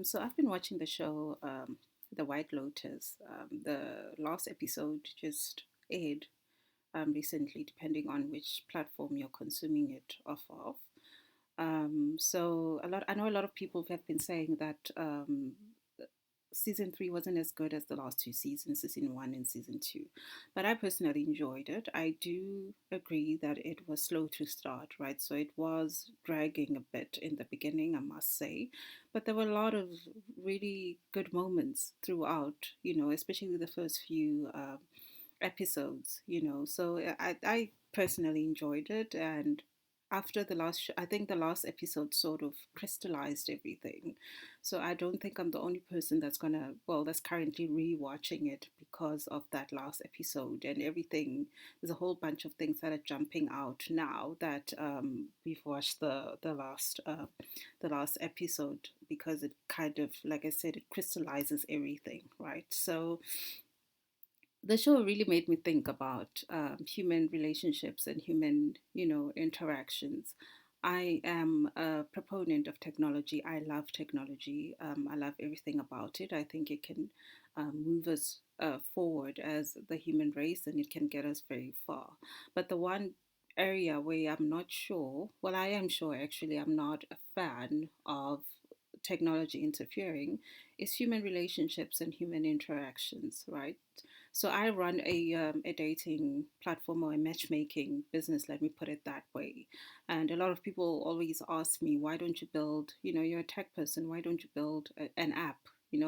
So I've been watching the show, The White Lotus. The last episode just aired recently, depending on which platform you're consuming it off of. I know a lot of people have been saying that season three wasn't as good as the last two seasons, season one and season two. But I personally enjoyed it. I do agree that it was slow to start, right? So it was dragging a bit in the beginning, I must say. But there were a lot of really good moments throughout, especially the first few episodes, So I personally enjoyed it. And after the last I think the last episode sort of crystallized everything. So I don't think I'm the only person that's currently rewatching it because of that last episode and everything. There's a whole bunch of things that are jumping out now that we've watched the last episode, because it kind of, like I said, it crystallizes everything, right? So the show really made me think about human relationships and human, interactions. I am a proponent of technology. I love technology. I love everything about it. I think it can move us forward as the human race, and it can get us very far. But the one area where I'm not sure, well, I am sure actually, I'm not a fan of technology interfering, is human relationships and human interactions, right? So I run a dating platform or a matchmaking business, let me put it that way. And a lot of people always ask me, why don't you build, you're a tech person, why don't you build an app, an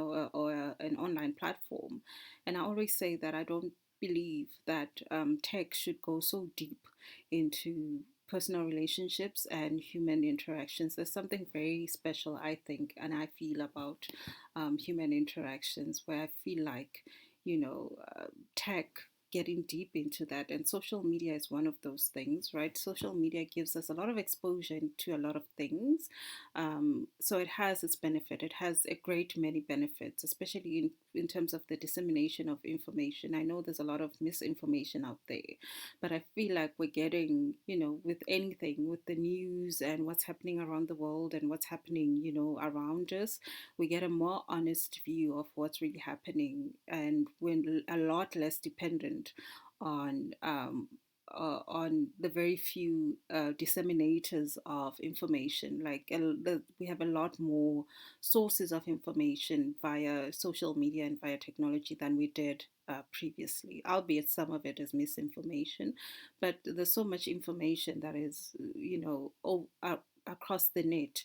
online platform? And I always say that I don't believe that tech should go so deep into personal relationships and human interactions. There's something very special, I think, and I feel about human interactions, where I feel like, tech getting deep into that, and social media is one of those things, right? Social media gives us a lot of exposure to a lot of things. So it has its benefit. It has a great many benefits, especially in terms of the dissemination of information. I know there's a lot of misinformation out there, but I feel like we're getting, with anything, with the news and what's happening around the world and what's happening, around us, we get a more honest view of what's really happening, and we're a lot less dependent on on the very few disseminators of information. Like we have a lot more sources of information via social media and via technology than we did previously, albeit some of it is misinformation. But there's so much information that is, across the net,